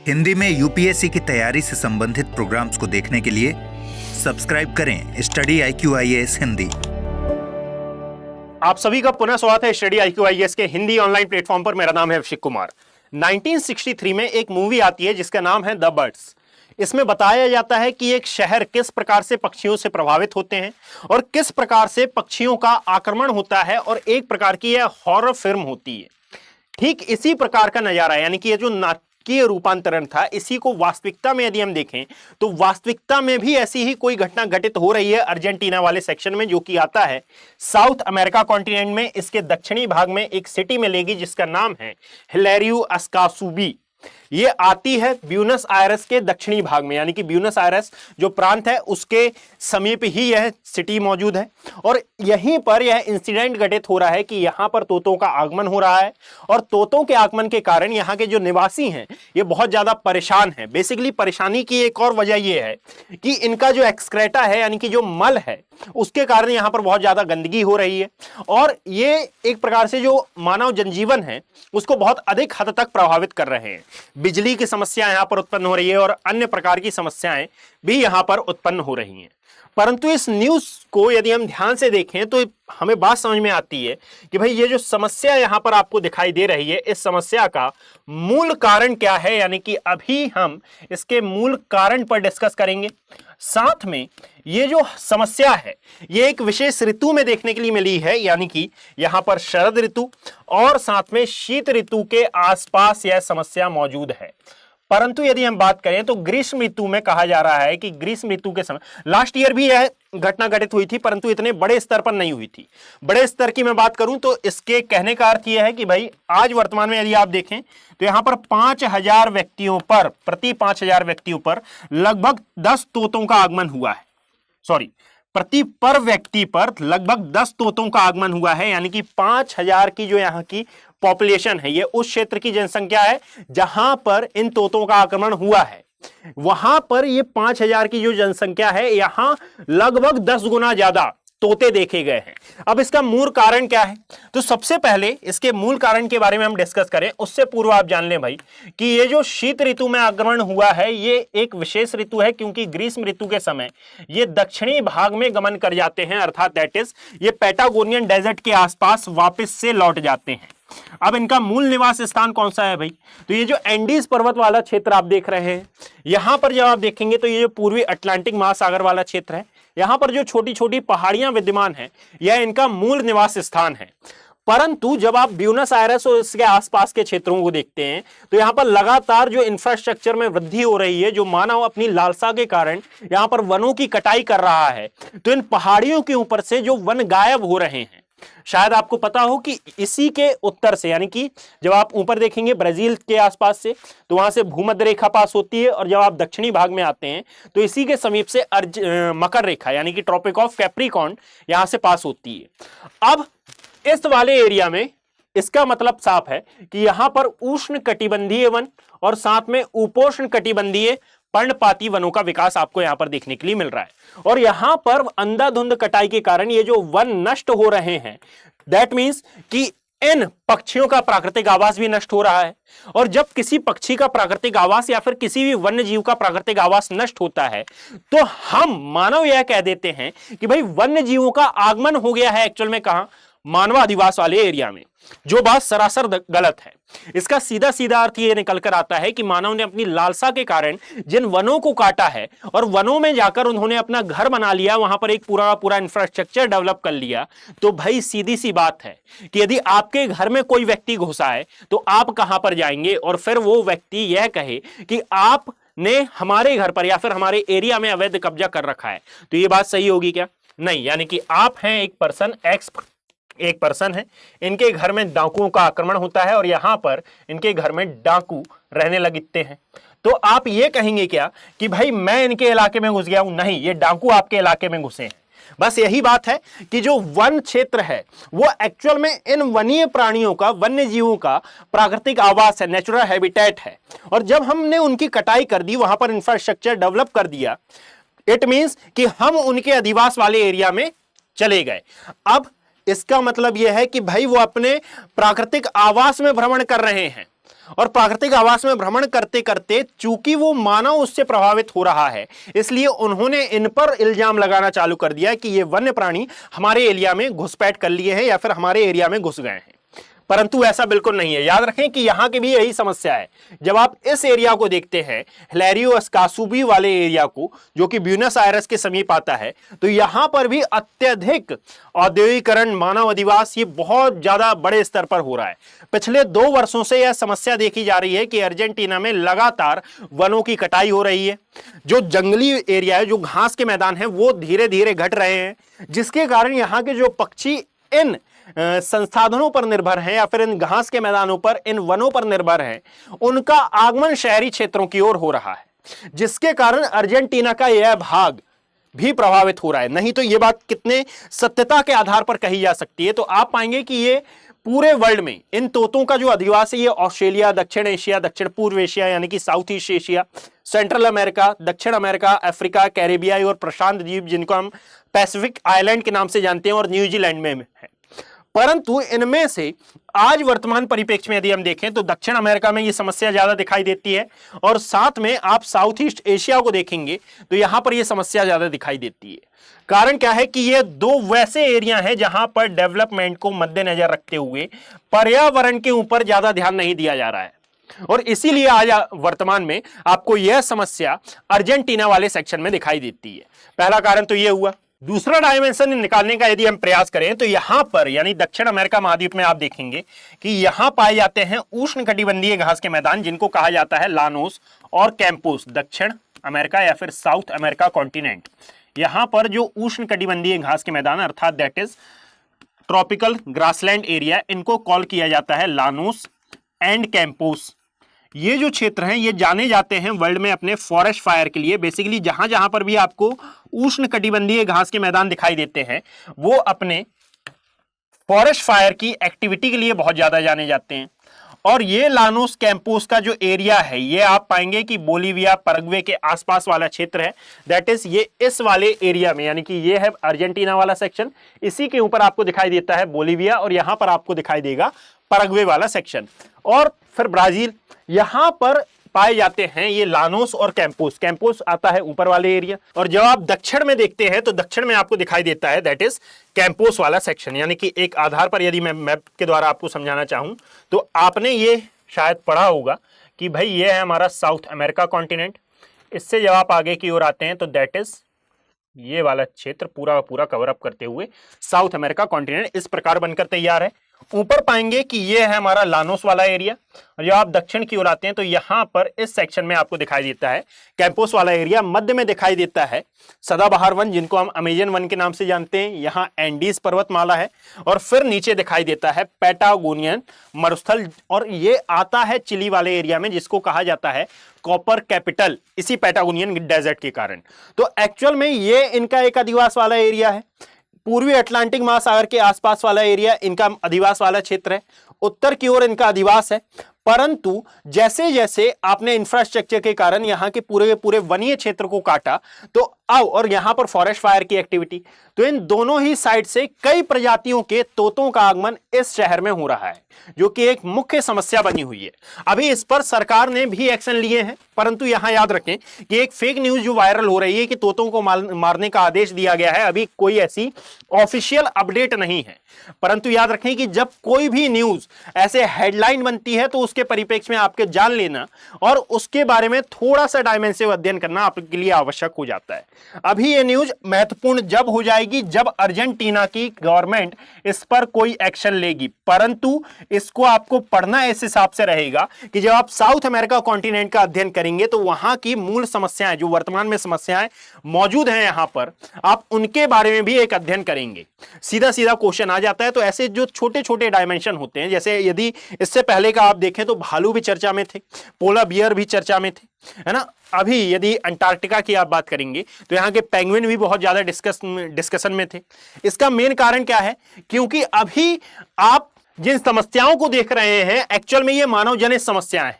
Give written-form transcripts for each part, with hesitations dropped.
हिंदी में यूपीएससी की तैयारी से संबंधित प्रोग्राम्स को देखने के लिए सब्सक्राइब करें स्टडी IQ IAS हिंदी। आप सभी का पुनः स्वागत है स्टडी IQ IAS के हिंदी ऑनलाइन प्लेटफॉर्म पर। मेरा नाम है अभिषेक कुमार। 1963 में एक मूवी आती है जिसका नाम है द बर्ड्स। इसमें बताया जाता है कि एक शहर किस प्रकार से पक्षियों से प्रभावित होते हैं और किस प्रकार से पक्षियों का आक्रमण होता है, और एक प्रकार की यह हॉरर फिल्म होती है। ठीक इसी प्रकार का नजारा, यानी कि ये जो नाटकीय रूपांतरण था, इसी को वास्तविकता में यदि हम देखें तो वास्तविकता में भी ऐसी ही कोई घटना घटित हो रही है अर्जेंटीना वाले सेक्शन में, जो कि आता है साउथ अमेरिका कॉन्टिनेंट में। इसके दक्षिणी भाग में एक सिटी मिलेगी जिसका नाम है हिलेरियो अस्कासुबी। ये आती है ब्यूनस आयरस के दक्षिणी भाग में, यानी कि ब्यूनस आयरस जो प्रांत है उसके समीप ही यह सिटी मौजूद है। और यहीं पर यह इंसिडेंट घटित हो रहा है कि यहां पर तोतों का आगमन हो रहा है, और तोतों के आगमन के कारण यहां के जो निवासी हैं ये बहुत ज्यादा परेशान हैं। बेसिकली परेशानी की एक और वजह यह है कि इनका जो एक्सक्रेटा है, यानी कि जो मल है, उसके कारण यहां पर बहुत ज्यादा गंदगी हो रही है, और ये एक प्रकार से जो मानव जनजीवन है उसको बहुत अधिक हद तक प्रभावित कर रहे हैं। बिजली की समस्या यहां पर उत्पन्न हो रही है और अन्य प्रकार की समस्याएं भी यहां पर उत्पन्न हो रही हैं। परंतु इस न्यूज को यदि हम ध्यान से देखें तो हमें बात समझ में आती है कि भाई ये जो समस्या यहां पर आपको दिखाई दे रही है, इस समस्या का मूल कारण क्या है, यानी कि अभी हम इसके मूल कारण पर डिस्कस करेंगे। साथ में ये जो समस्या है ये एक विशेष ऋतु में देखने के लिए मिली है, यानी कि यहां पर शरद ऋतु और साथ में शीत ऋतु के आसपास यह समस्या मौजूद है। परंतु यदि हम बात करें तो ग्रीष्म ऋतु में कहा जा रहा है कि ग्रीष्म ऋतु के समय लास्ट ईयर भी यह घटना घटित हुई थी, परंतु इतने बड़े स्तर पर नहीं हुई थी। बड़े स्तर की मैं बात करूं तो इसके कहने का अर्थ यह है कि भाई आज वर्तमान में यदि आप देखें तो यहां पर 5000 व्यक्तियों पर, प्रति 5000 व्यक्तियों पर लगभग 10 तोतों का आगमन हुआ है। सॉरी, प्रति पर व्यक्ति पर लगभग 10 तोतों का आगमन हुआ है, यानी कि 5000 की जो यहाँ की पॉपुलेशन है, ये उस क्षेत्र की जनसंख्या है जहां पर इन तोतों का आक्रमण हुआ है। वहां पर ये 5000 की जो जनसंख्या है, यहां लगभग 10 गुना ज्यादा तोते देखे गए हैं। अब इसका मूल कारण क्या है, तो सबसे पहले इसके मूल कारण के बारे में हम डिस्कस करें उससे पूर्व आप जान लें भाई कि ये जो शीत ऋतु में आक्रमण हुआ है ये एक विशेष ऋतु है, क्योंकि ग्रीष्म ऋतु के समय ये दक्षिणी भाग में गमन कर जाते हैं, अर्थात दैट इज ये पैटागोनियन डेजर्ट के आसपास वापस से लौट जाते हैं। अब इनका मूल निवास स्थान कौन सा है भाई, तो ये जो एंडीज पर्वत वाला क्षेत्र आप देख रहे हैं, यहां पर जब आप देखेंगे तो ये जो पूर्वी अटलांटिक महासागर वाला क्षेत्र है, यहां पर जो छोटी छोटी पहाड़ियां विद्यमान हैं यह इनका मूल निवास स्थान है। परंतु जब आप ब्यूनस आयरस और इसके आसपास के क्षेत्रों को देखते हैं तो यहां पर लगातार जो इंफ्रास्ट्रक्चर में वृद्धि हो रही है, जो मानव अपनी लालसा के कारण यहां पर वनों की कटाई कर रहा है, तो इन पहाड़ियों के ऊपर से जो वन गायब हो रहे हैं। शायद आपको पता हो कि इसी के उत्तर से, यानी कि जब आप ऊपर देखेंगे ब्राजील के आसपास से, तो वहां से भूमध्य रेखा पास होती है, और जब आप दक्षिणी भाग में आते हैं तो इसी के समीप से मकर रेखा, यानी कि ट्रॉपिक ऑफ कैप्रिकॉर्न, यहां से पास होती है। अब इस वाले एरिया में इसका मतलब साफ है कि यहां पर उष्ण कटिबंधीय वन और साथ में उपोष्ण कटिबंधीय पर्णपाती वनों का विकास आपको यहां पर देखने के लिए मिल रहा है। और यहां पर अंधाधुंध कटाई के कारण ये जो वन नष्ट हो रहे हैं, दैट मींस कि इन पक्षियों का प्राकृतिक आवास भी नष्ट हो रहा है। और जब किसी पक्षी का प्राकृतिक आवास या फिर किसी भी वन्य जीव का प्राकृतिक आवास नष्ट होता है तो हम मानव यह कह देते हैं कि भाई वन्य जीवों का आगमन हो गया है एक्चुअल में कहां, मानवाधिवास वाले एरिया में, जो बात सरासर गलत है। इसका सीधा सीधा अर्थ यह निकल कर आता है कि मानव ने अपनी लालसा के कारण जिन वनों को काटा है और वनों में जाकर उन्होंने अपना घर बना लिया, वहां पर एक पूरा पूरा इंफ्रास्ट्रक्चर डेवलप कर लिया, तो भाई सीधी सी बात है कि यदि आपके घर में कोई व्यक्ति घुसा है तो आप कहां पर जाएंगे और फिर वो व्यक्ति यह कहे कि आप ने हमारे घर पर या फिर हमारे एरिया में अवैध कब्जा कर रखा है, तो ये बात सही होगी क्या? नहीं। यानी कि आप हैं एक पर्सन, एक पर्सन है, इनके घर में डाकुओं का आक्रमण होता है और यहां पर इनके घर में डाकू रहने लगते हैं, तो आप ये कहेंगे क्या कि भाई मैं इनके इलाके में घुस गया हूं? नहीं, ये डाकू आपके इलाके में घुसे हैं। बस यही बात है कि जो वन क्षेत्र है वो एक्चुअल में इन वन्य प्राणियों का, वन्य जीवों का प्राकृतिक आवास है, नेचुरल हैबिटेट है। और जब हमने उनकी कटाई कर दी, वहां पर इंफ्रास्ट्रक्चर डेवलप कर दिया, इट मींस कि हम उनके अधिवास वाले एरिया में चले गए। अब इसका मतलब यह है कि भाई वो अपने प्राकृतिक आवास में भ्रमण कर रहे हैं और प्राकृतिक आवास में भ्रमण करते करते चूंकि वो मानव उससे प्रभावित हो रहा है, इसलिए उन्होंने इन पर इल्जाम लगाना चालू कर दिया कि ये वन्य प्राणी हमारे एरिया में घुसपैठ कर लिए हैं या फिर हमारे एरिया में घुस गए हैं। परंतु ऐसा बिल्कुल नहीं है। याद रखें कि यहां की भी यही समस्या है। जब आप इस एरिया को देखते हैं, हिलेरियो एस्कासुबी वाले एरिया को, जो कि ब्यूनस आयरस के समीप आता है, तो यहां पर भी अत्यधिक औद्योगिकरण, मानव अधिवास ये बहुत ज्यादा बड़े स्तर पर हो रहा है। पिछले 2 वर्षों से यह समस्या देखी जा रही है कि अर्जेंटीना में लगातार वनों की कटाई हो रही है। जो जंगली एरिया है, जो घास के मैदान है, वो धीरे धीरे घट रहे हैं, जिसके कारण यहाँ के जो पक्षी इन संसाधनों पर निर्भर हैं या फिर इन घास के मैदानों पर, इन वनों पर निर्भर हैं, उनका आगमन शहरी क्षेत्रों की ओर हो रहा है, जिसके कारण अर्जेंटीना का यह भाग भी प्रभावित हो रहा है। नहीं तो यह बात कितने सत्यता के आधार पर कही जा सकती है, तो आप पाएंगे कि ये पूरे वर्ल्ड में इन तोतों का जो अधिवास है, ये ऑस्ट्रेलिया, दक्षिण एशिया, दक्षिण पूर्व एशिया यानी कि south east Asia, central America, दक्षिण अमेरिका, अफ्रीका, कैरेबियाई और प्रशांत द्वीप, जिनको हम पैसिफिक आइलैंड के नाम से जानते हैं, और न्यूजीलैंड में है। परंतु इनमें से आज वर्तमान परिप्रेक्ष्य में यदि हम देखें तो दक्षिण अमेरिका में यह समस्या ज्यादा दिखाई देती है, और साथ में आप साउथ ईस्ट एशिया को देखेंगे तो यहां पर यह समस्या ज्यादा दिखाई देती है। कारण क्या है कि ये 2 वैसे एरिया हैं जहां पर डेवलपमेंट को मद्देनजर रखते हुए पर्यावरण के ऊपर ज्यादा ध्यान नहीं दिया जा रहा है, और इसीलिए आज वर्तमान में आपको यह समस्या अर्जेंटीना वाले सेक्शन में दिखाई देती है। पहला कारण तो यह हुआ। दूसरा डायमेंशन निकालने का यदि हम प्रयास करें तो यहां पर यानी दक्षिण अमेरिका महाद्वीप में आप देखेंगे कि यहां पाए जाते हैं उष्णकटिबंधीय घास के मैदान, जिनको कहा जाता है लानोस और कैंपोस। दक्षिण अमेरिका या फिर साउथ अमेरिका कॉन्टिनेंट, यहां पर जो उष्णकटिबंधीय घास के मैदान अर्थात that is tropical grassland area, इनको कॉल किया जाता है लानोस एंड कैंपोस। ये जो क्षेत्र हैं ये जाने जाते हैं वर्ल्ड में अपने फॉरेस्ट फायर के लिए। बेसिकली जहां जहां पर भी आपको उष्णकटिबंधीय घास के मैदान दिखाई देते हैं, वो अपने फॉरेस्ट फायर की एक्टिविटी के लिए बहुत ज्यादा जाने जाते हैं। और ये लानोस कैंपोस का जो एरिया है, ये आप पाएंगे कि बोलीविया, पैराग्वे के आसपास वाला क्षेत्र है। दैट इज ये इस वाले एरिया में, यानी कि ये है अर्जेंटीना वाला सेक्शन, इसी के ऊपर आपको दिखाई देता है बोलीविया, और यहां पर आपको दिखाई देगा पैराग्वे वाला सेक्शन, और फिर ब्राजील। यहां पर पाए जाते हैं ये लानोस और कैंपोस। कैंपोस आता है ऊपर वाले एरिया, और जब आप दक्षिण में देखते हैं तो दक्षिण में आपको दिखाई देता है दैट इज कैंपोस वाला सेक्शन। यानी कि एक आधार पर यदि मैं मैप के द्वारा आपको समझाना चाहूं तो आपने ये शायद पढ़ा होगा कि भाई ये है हमारा साउथ अमेरिका कॉन्टिनेंट। इससे जब आप आगे की ओर आते हैं तो दैट इज ये वाला क्षेत्र पूरा पूरा कवर अप करते हुए साउथ अमेरिका कॉन्टिनेंट इस प्रकार बनकर तैयार है। ऊपर पाएंगे कि ये है हमारा लानोस वाला एरिया, और जब आप दक्षिण की ओर आते हैं तो यहां पर इस सेक्शन में आपको दिखाई देता है कैंपोस वाला एरिया। मध्य में दिखाई देता है सदाबहार वन, जिनको हम अमेजन वन के नाम से जानते हैं। यहाँ एंडीज पर्वतमाला है, और फिर नीचे दिखाई देता है पैटागोनियन मरुस्थल, और ये आता है चिली वाले एरिया में, जिसको कहा जाता है कॉपर कैपिटल, इसी पैटागोनियन डेजर्ट के कारण। तो एक्चुअल में ये इनका एक अधिवास वाला एरिया है। पूर्वी अटलांटिक महासागर के आसपास वाला एरिया इनका अधिवास वाला क्षेत्र है। उत्तर की ओर इनका अधिवास है, परंतु जैसे जैसे आपने इंफ्रास्ट्रक्चर के कारण यहाँ के पूरे वनीय क्षेत्र को काटा तो और यहाँ पर फॉरेस्ट फायर की एक्टिविटी, तो इन दोनों ही साइड से कई प्रजातियों के तोतों का आगमन इस शहर में हो रहा है, जो कि एक मुख्य समस्या बनी हुई है। अभी इस पर सरकार ने भी एक्शन लिए हैं, परंतु यहां याद रखें कि एक फेक न्यूज जो वायरल हो रही है कि तोतों को मारने का आदेश दिया गया है, अभी कोई ऐसी ऑफिशियल अपडेट नहीं है। परंतु याद रखें कि जब कोई भी न्यूज ऐसे हेडलाइन बनती है तो उसके परिप्रेक्ष्य में आपके जान लेना और उसके बारे में थोड़ा सा डायमेंसिव अध्ययन करना आपके लिए आवश्यक हो जाता है। अभी ये न्यूज महत्वपूर्ण जब हो जाएगी जब अर्जेंटीना की गवर्नमेंट इस पर कोई एक्शन लेगी, परंतु इसको आपको पढ़ना इस हिसाब से रहेगा कि जब आप साउथ अमेरिका कॉन्टिनेंट का अध्ययन करेंगे तो वहां की मूल समस्याएं, जो वर्तमान में समस्याएं मौजूद हैं यहां पर, आप उनके बारे में भी एक अध्ययन करेंगे। सीधा सीधा क्वेश्चन आ जाता है। तो ऐसे जो छोटे छोटे डायमेंशन होते हैं, जैसे यदि इससे पहले का आप देखें तो भालू भी चर्चा में थे, पोलर बियर भी चर्चा में थे, है ना। अभी यदि अंटार्कटिका की आप बात करेंगे तो यहाँ के पेंगुइन भी बहुत ज्यादा डिस्कशन में थे। इसका मेन कारण क्या है? क्योंकि अभी आप जिन समस्याओं को देख रहे हैं एक्चुअल में ये मानव जनित समस्याएं हैं।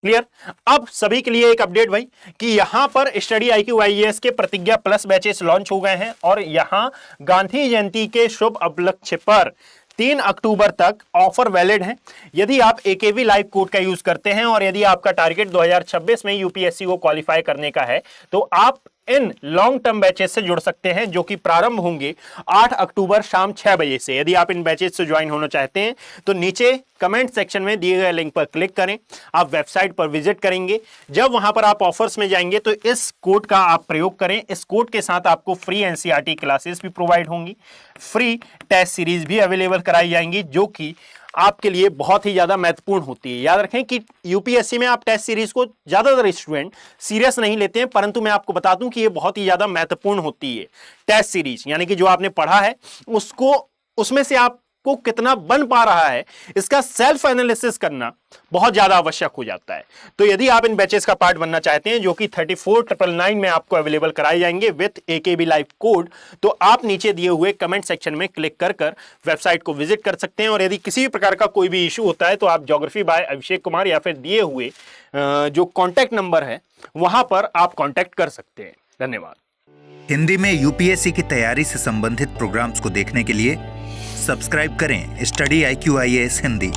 क्लियर? अब सभी के लिए एक अपडेट भाई कि यहां पर स्टडी IQ IAS के प्रतिज्ञा प्लस बैचेस लॉन्च हो गए हैं और यहां गांधी जयंती के शुभ उपलक्ष्य पर 3 अक्टूबर तक ऑफर वैलिड है। यदि आप AKV लाइव कोड का यूज करते हैं और यदि आपका टारगेट 2026 में यूपीएससी को क्वालिफाई करने का है तो आप इन लॉन्ग टर्म बैचेस से जुड़ सकते हैं जो कि प्रारंभ होंगे 8 अक्टूबर शाम 6 बजे से। यदि आप इन बैचेस से ज्वाइन होना चाहते हैं तो नीचे कमेंट सेक्शन में दिए गए लिंक पर क्लिक करें, आप वेबसाइट पर विजिट करेंगे। जब वहां पर आप ऑफर्स में जाएंगे तो इस कोड का आप प्रयोग करें। इस कोड के साथ आपको फ्री एनसीईआरटी क्लासेस भी प्रोवाइड होंगी, फ्री टेस्ट सीरीज भी अवेलेबल कराई जाएंगी जो कि आपके लिए बहुत ही ज्यादा महत्वपूर्ण होती है। याद रखें कि यूपीएससी में आप टेस्ट सीरीज को ज्यादातर स्टूडेंट सीरियस नहीं लेते हैं, परंतु मैं आपको बता दूं कि ये बहुत ही ज्यादा महत्वपूर्ण होती है। टेस्ट सीरीज यानी कि जो आपने पढ़ा है उसको, उसमें से आपको कितना बन पा रहा है, इसका सेल्फ एनालिसिस करना बहुत ज्यादा आवश्यक हो जाता है। तो यदि आप इन बैचेस का पार्ट बनना चाहते हैं जो कि 34,999 में आपको अवेलेबल कराए जाएंगे विथ AKB लाइव कोड, तो आप नीचे दिए हुए कमेंट सेक्शन में क्लिक कर वेबसाइट को विजिट कर सकते हैं। और यदि किसी भी प्रकार का कोई भी इशू होता है तो आप ज्योग्राफी बाय अभिषेक कुमार या फिर दिए हुए जो कॉन्टैक्ट नंबर है वहां पर आप कॉन्टैक्ट कर सकते हैं। धन्यवाद। हिंदी में यूपीएससी की तैयारी से संबंधित प्रोग्राम्स को देखने के लिए सब्सक्राइब करें स्टडी IQ IAS हिंदी।